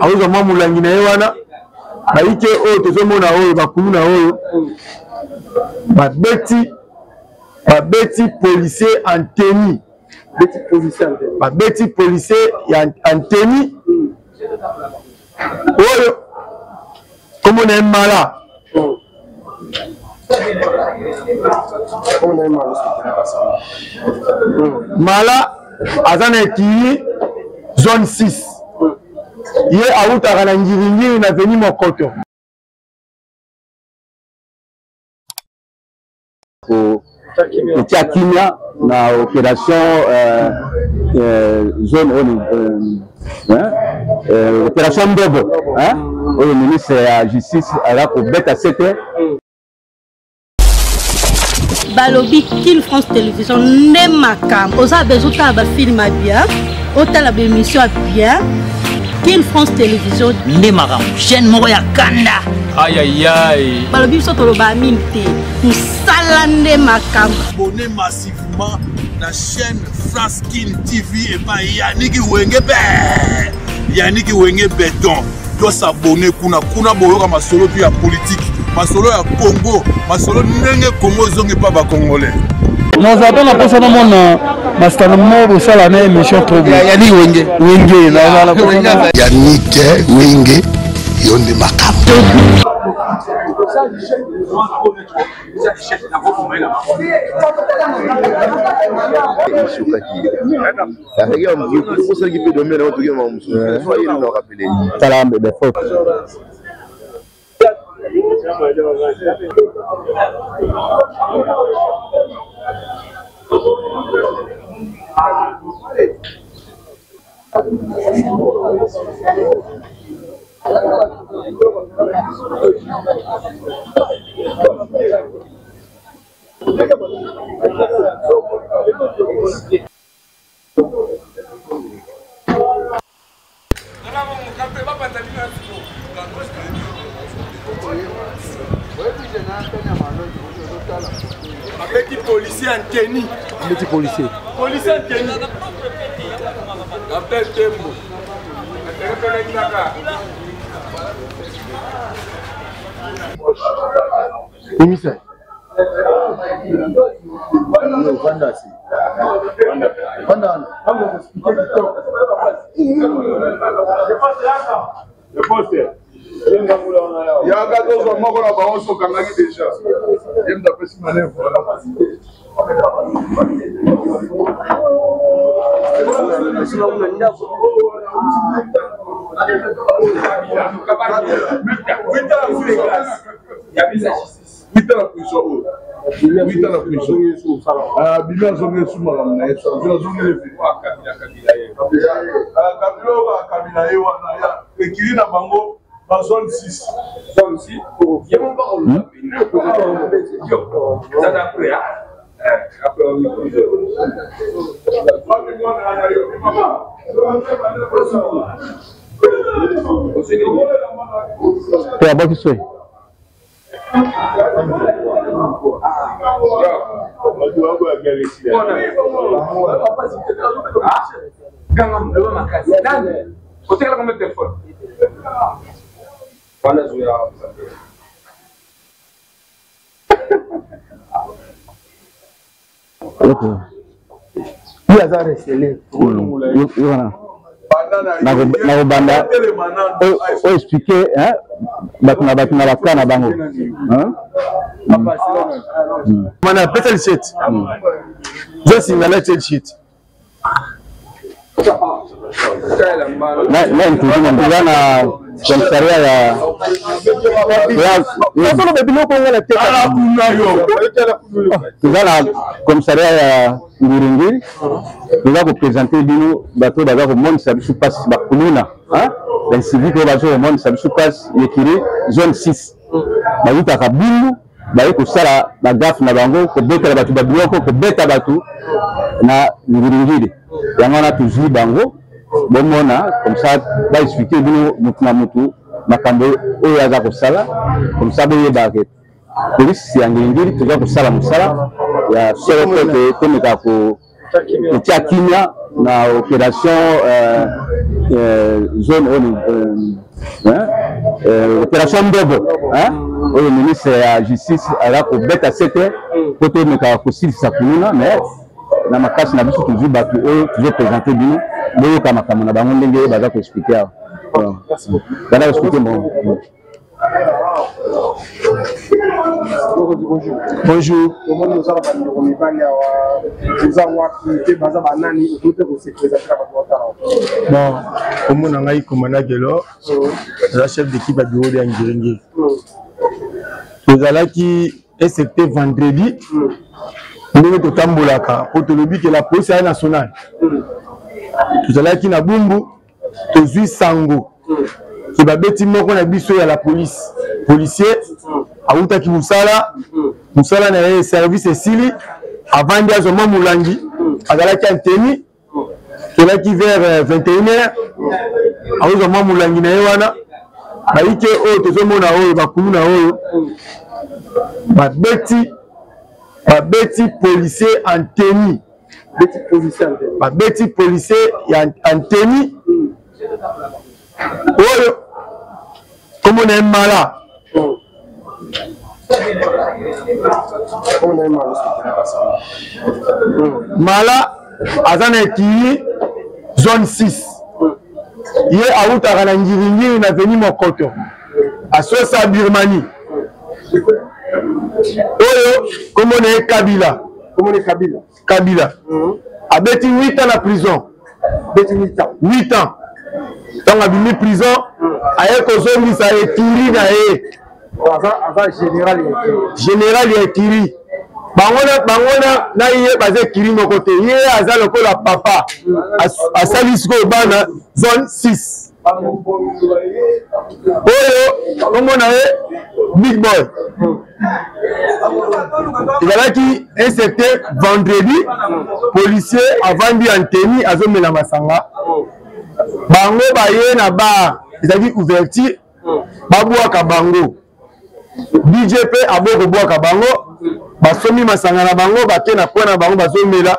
auza mwa mulangi na ye wana baike oyo tozomona oyo bakulu na oyo babeti policier en tenue babeti policier en tenue oyo komona ye mala mala aza na ekili zone 6 ye awutaka na ngiringiri na veni mokoto etia kimia na opération zone opération Ndobo oyo ministre ya justice ala kobeta sete balobi King France Télévision ne makambo oza besoin ba film bien otala ba émission bien King France Télévision ne makambo chaîne moko ya kanda aïe aïe aïe balobi so toloba minte musala ne makambo abonné massivement la chaîne France King TV et pas Yannick Wenge Béton doit s'abonner kuna boyoka masolo puis ya politique masolo ya Congo masolo ndenge Congo zonge pas ba congolais nous avons la personne à mon master mo ça la émission trop Yannick Wenge Yannick Wenge yonde makambo Petit policier en tenue. petit policier Policier en tenue. Capitaine Tembo. commissaire Il y a 14 ans, moi, on a Kangaki déjà. Il y a une manœuvre. Dans zone 6. Zone 6. Il y a mon parole. Ça d'après, après, il a resté na banda o expliquer batuna bakana bango mana petal sheet je singala sheet na intuzina ndana komisaria ya tuzana komisaria ya Ngiringiri tuza kupresenter bino bato baza komonisa biso pasi bakuluna bainsivique oyo bazo komonisa biso pasi yekiri zone 6 bayutaka binu baye kosala bagafe na bango kobetela bato babiloko kobeta bato na Ngiringiri yango wana tozwi bango bomona comme ça baexpliquer bino mutu na mutu makambo oyo aza kosala comme ça boyebake polisi ya Ngiringiri toza kosala mosala ya solo te tomeka kotia kimia na opération zone opération Ndobo oyo ministre ya justice ala ko beta 7 côté meka ko silisa kununa mais na makasi na biso toujours bato oyo toujours présenter bino boyo kama kama na bango ndenge baza ko expliquer bana expliquer bon. Bonjour. Bon, comme on a eu commandant Gelo, la chef d'équipe à bureau de Ngiringi. Nous allons qui est c'était vendredi. Nous sommes au Tambolaka. Pour te le dire que la police est nationale. Nous allons qui na Bumbu, Tozui Sango. Qui va bêtir moi qu'on a biso à la police. Policier, à Outa qui Moussala n'a eu service Sili, avant d'Azoma Moulangi, à Galaki Anteni, qui là qui vers 21h, à Ozoma Moulangi Naïwana, à Ike O, Tozomona O, Bakumuna O, Beti policier Anteni, Beti policier Anteni, Oyo, comme on est malade. Mala azana ki zone 6 ye autaka na ngiringiri na veni mokoto asosa Birmanie oyo komone Kabila abeti 8 ans na prison 8 ans donc abimi prison aye kozongisa etiri na ye général ya Kiri bangona na ye baze Kiri moko te ye aza lokola papa asali siko bana zone 6 oyo komona ye big boy ezalaki un certain vendredi policier avandi Anteni azomela masanga bango baye na bar ezalaki ouverture babwaka bango DJP aboko bwaka bango basomi masanga na bango bake na point na bango bazomela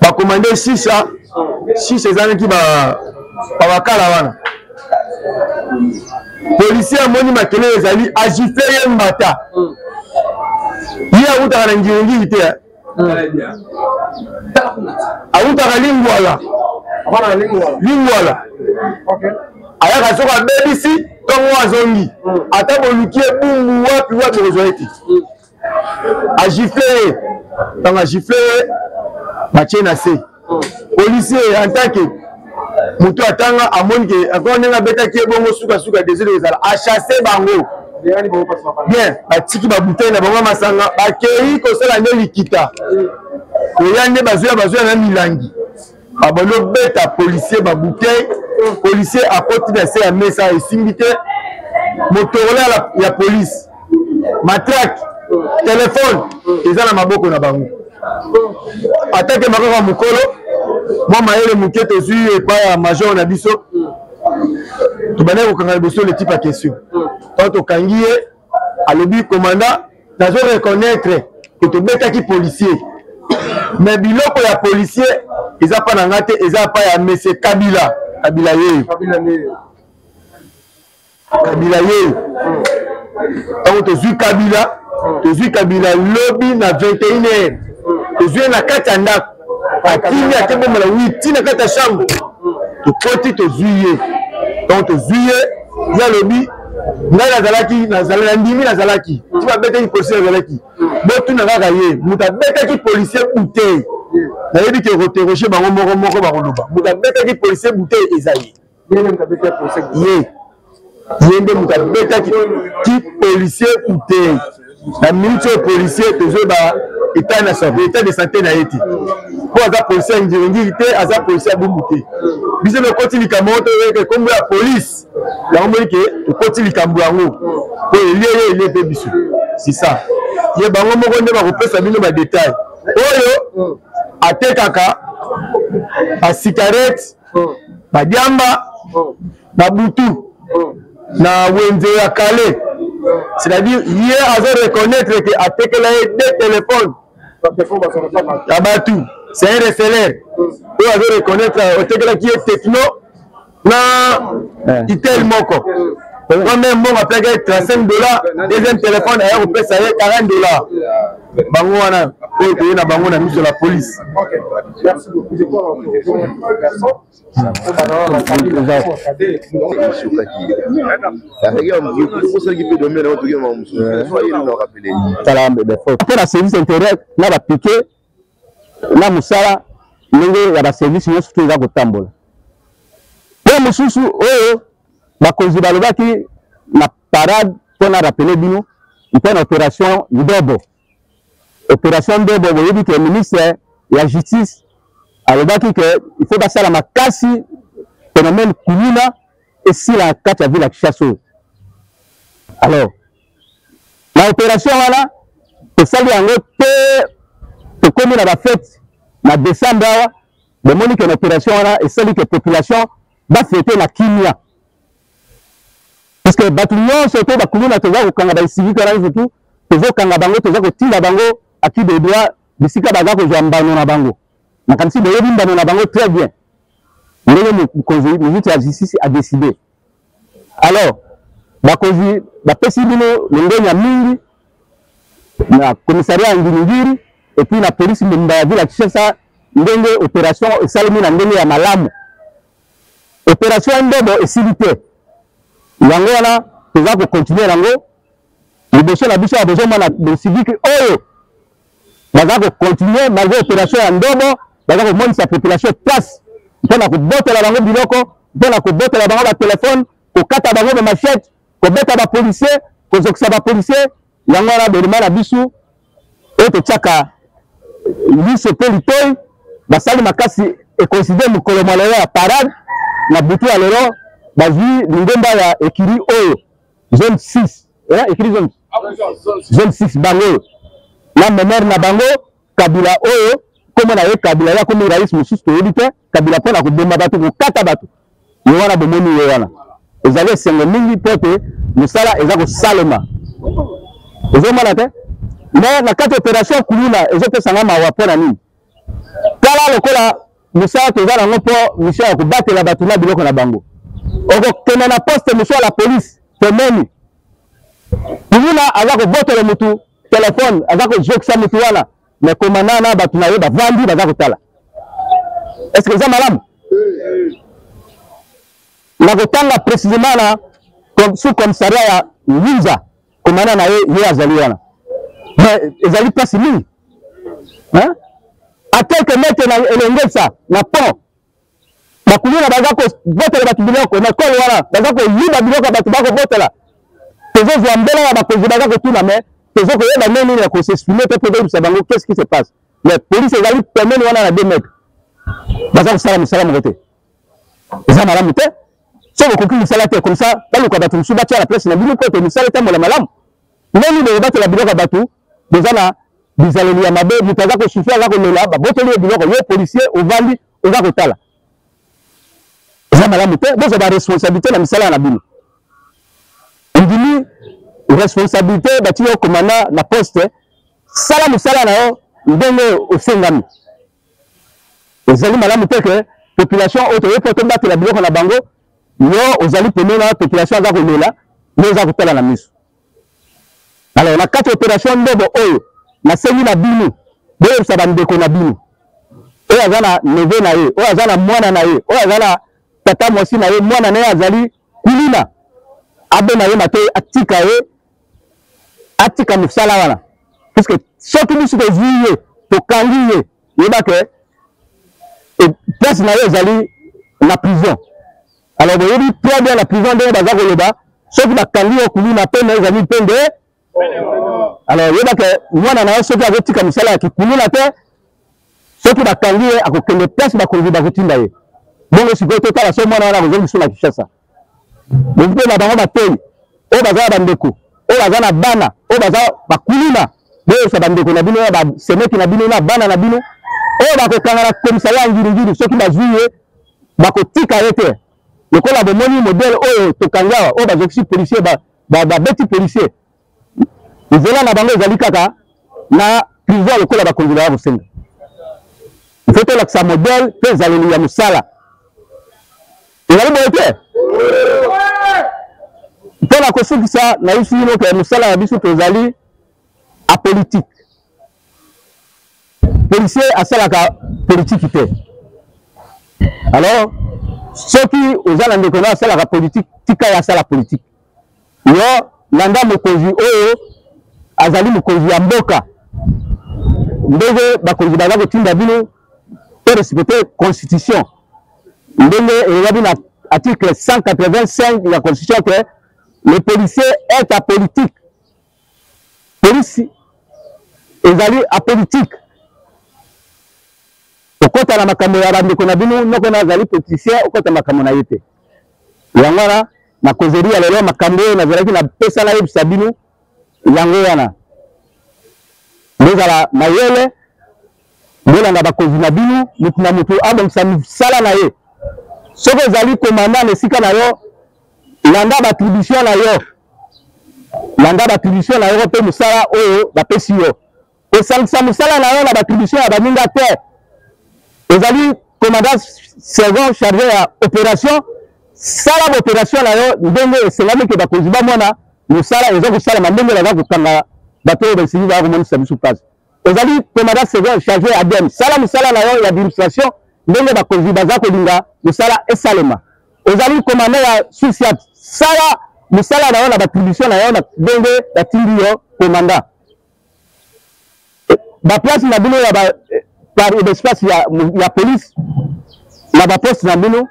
bakomande shisha ezalaki bakala wana policier amoni makele ezali agifle ye mbata ye awutaka na ngiringiri te awutaka lingwala ayaka soko abebisi tongo azongi ata boluki ebungu wapi kozwa ete agifle ye ntango agifle ye batie na se policier en tant que moto atanga amoni ke encore ndenge abetaki ebongo sukasuka deside ezala achasse bango bien batiki babutei na bango masanga bakei kosala nde likita oya nde bazwa na milangi babolo beta policier babutei policier akoti na se ya mesa esimbi te motorola ya police matraque telefone eza na maboko na bango atake makaka mokolo mwa mayele moke tozwi epai ya major na biso tobandaki kokanga liboso le type ya question to tokangi ye alobi commandant nazo reconnaître ke tobetaki policier mais biloko ya policier eza pa na nga te eza pa ya monsieur Kabila yeyo ntango tozwi Kabila lobi na 21h tozwi na kati ya ndako akimi akebomela witi na kati ya chambre tokoti tozwi ye ntango tozwi ye ye alobi ngai na ndimi nazalaki ti babetaki policier nazalaki botuna kaka ye moto abetaki policier butei nayebi ke roteroche bango moko bakoloba moto abetaki policier butei eza ye nde moto abetaki policier butei na minute oyo policier tozoyeba état de santé na ye te po aza policier ya ngiringiri te aza policier ya bumbu te biso tokoti likambo yango toyoke kombo ya police yango moni ke tokoti likambo yango po elie mpe biso c'est ça ye bango moko nde bakopesa bino badetail oyo atekaka basigarete badiamba babutu na wenze ya kale c'est-à-dire ye azo reconnaître ke atekela ye 2 téléphones ya batu c'est un reseller. Vous allez reconnaître au qui est techno, na itel moko. Moi-même, mon appel est $35, deuxième téléphone, et on peut ça $40. Bango wana, on a bango na mis de la police. Merci beaucoup. La service internet, là, va piquer, là, Moussala, il y a des services, il y a surtout des tambours. Pour Moussou, la cause de la parade, on a rappelé, il y a une opération Ndobo. Opération Ndobo, vous voyez que le ministre de la Justice a dit qu'il faut passer à la Makassi, phénomène Koumouna, et si la carte a vu la chasse. Alors, l'opération là, c'est ça qui a été comme on a fait en décembre, le monde qui est l'opération là, et celle que la population va fêter la Kimia. Parce que les bâtiments, surtout, les communes, les Kangaba, les civils, surtout, les Kangabango, les Tilabango, à qui des doigts, les Sikabaga, que j'ai embané na bango. Mais quand si les Yébimba na bango, très bien. Le ministre de la Justice a décidé. Alors, la Pessimino, le Ndenya Mingi, le commissariat Ngirigiri, et puis la police de la ville, la opération, et Salomina Ndenya Malamu. Opération Ndobo et Silité. Yango wana toza ko continuer yango liboso na biso ya besoin na civique oyo baza ko continuer malgré opération ya Ndobo baza ko monisa population place mpona ko botela bango biloko mpona ko botela bango ba téléphone ko kata bango ba machette ko beta ba policier ko zokisa ba policier yango wana belema na biso et to tchaka liso pelitoy basali makasi et considère mukolo malaya ya parade na butu ya lelo bazui lingomba ya ekiri oyo zone 6 ekiri zone 6 bango la mémoire na bango kabila oyo comme na ye kabila ya comme rais mususu to yebite kabila pona ko bomba bato ko kata bato yo wana bomoni yo wana ezali sengo mingi pote musala eza ko salema ezo mala te mais na kati opération kulula ezo pesa ngama wa pona nini kala lokola musala to zala ngopo mission ko batela bato na biloko na bango. Quand on a posté monsieur à la police, c'est même. Nous avons voté le moutou, téléphone, avons joué ça moutou là. Mais comme on a battu, vendu, est-ce que c'est malade? Nous avons précisément là, comme sous commissariat Winza, comme on a Azaliana. Mais ils n'ont pas signé. À quelques mètres, il y a ça, la pont. Bakuluna bazako botela batu biloko na kolo wala bazako yiba biloko batu bako botela tezo zambela ya bakozi bazako tuna mais tezo ko yeba nini ya ko s'exprimer peut dire ça bango qu'est-ce qui se passe la police ezali permettre wana na 2 mètres bazako sala musala mokote eza malamu te so ko musala te comme ça balo ko batu musuba tia la presse na bino ko te musala te mola malamu nini de batela biloko batu déjà na bizaleli ya mabe mutazako souffrir azako lela ba boteli biloko yo policier ovandi ozako tala. Madame, vous avez la responsabilité de la misala na bino. On dit responsabilité bâti au commandant la poste sala misala na yo ndenge au sengami. Ezali madame que population auto reporter battre la biloko na bango yo ozali pene na population za ko lela yo za ko tala na miso. Alors na 4 opération Ndobo oyo na sengi na bino boyo sa bandeko na bino. Oyo azana neve na ye, oyo azana mwana na ye, oyo azana tata mwasi na ye mwana na ye azali kulina abe na ye mate atika musala wana parce que soki biso tozwi ye tokangi ye yeba ke place na ye ezali na prison alors boyebi très bien la prison ndenge baza koloba soki bakangi ye kulina pe na ezali pende alors yeba ke mwana na ye soki akotika musala ya kikulina te soki bakangi ye akokende place bakonzi bakotinda ye. Bongo sikoyo totala so mwana wana kozongi sula Kinshasa. Mpe na bango batei, oyo baza bandeko, oyo baza na bana, oyo baza bakulina, boyosa bandeko na bino, ba semeki na bino na bana na bino, oyo bakokanga na komisaria ngiri soki bazwi ye, bakotika ye te. Lokola bomoni modèle oyo tokangawa, oyo bazokisi policier babeti policier. Nzela na bango ezali kaka na prison lokola bakonzi ba kosenga. il faut que ça modèle que zaleli ya musala ezali boye te mpona kosukisa na biso bino ke mosala ya biso tozali apolitique policier asalaka politiki te alors soki oza na ndeko na asalaka politique tika ya asala politique yo landa mokonzi oyo azali mokonzi ya mboka ndenge bakonzi baza kotinda bino to respecter constitution ndenge eyebi na article 185 de la constitution que le policier est apolitique. Police ezali apolitique. Okota na makambo ya bandeko na bino noko na azali politicien okota makambo na yete. Yango wana na kozeri ya lelo makambo na zalaki na pesa na yebisa bino yango wana. Ndezala mayele bolanda bakonzi na bino mutu na mutu abongisa misala na ye. Soki ezali commandant esika na yo landa batribution na yo landa batribution na yo mpe mosala oyo bapesi yo kosangisa mosala na yo na batribution ya baninga te ezali commandant sergent chargé ya opération sala baopération na yo ndenge esengami ke bakonzi bamona mosala eza kosalama ndenge baza kokanga bato oyo basili baa komonisa biso place ezali commandant sergent chargé ya ADM sala mosala na yo ya administration ndenge bakonzi baza kolinga mosala esalema ozali commandant ya SUSIAT sala mosala na yo na batribution na yo na ndenge batindi yo commandant baplace na bino ya par espace ya police na baposte na bino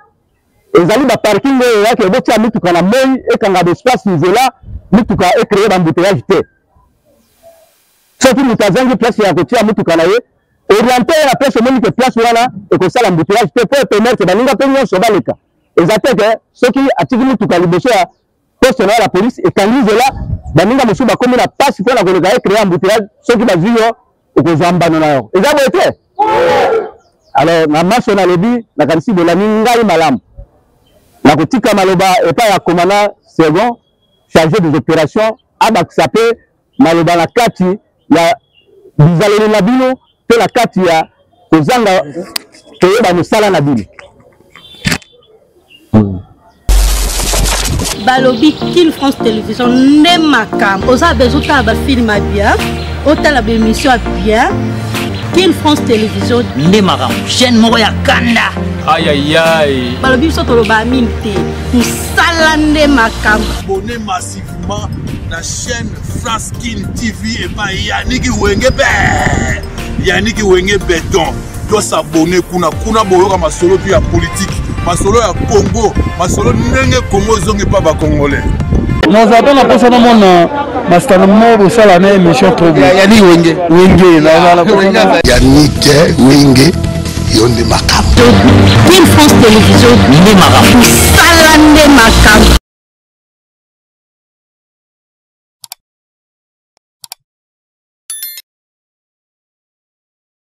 ezali baparking oyo yake ebotia mituka na moi ekanga baespace nzela mituka ecreye bambouteillage te soki moto azangi place ya kotia mituka na ye orienté na place omoni ke place wana ekosala mbouteillage te po epermettre baninga mpe nyonso baleka eza te ke soki atiki mituka liboso ya poste na la police ekangi nzela baninga mosusu bakomi na pasi mpona koleka ecreye mbouteillage soki bazwi yo okozwa mbano na yo eza boye te alors na marche nalobi nakanisi bolani ngai malamu nakotika maloba epai ya commandant second chargé des opérations abakisa mpe maloba na kati ya bizaleli na bino mpe na kati ya kozanga toyeba mosala na bino balobi Kin France Télévision nde makambo oza besoin otala bafilme ya bien otala baémission ya bien Kin France Télévision nde makambo chaîne moko ya kanda ayayay balobi biso toloba mingi te mosala nde makambo abonné massivement la chaîne France Kin TV et pas Yannick Wenge Béton doit s'abonner kuna boyoka masolo puis ya politique masolo ya Congo masolo ndenge Congo zonge pas ba congolais nous avons la personne au monde bastana mo sala na émission trop Yannick Wenge Yannick Wenge yonde makambo Kin France Télévision nde makambo sala nde makambo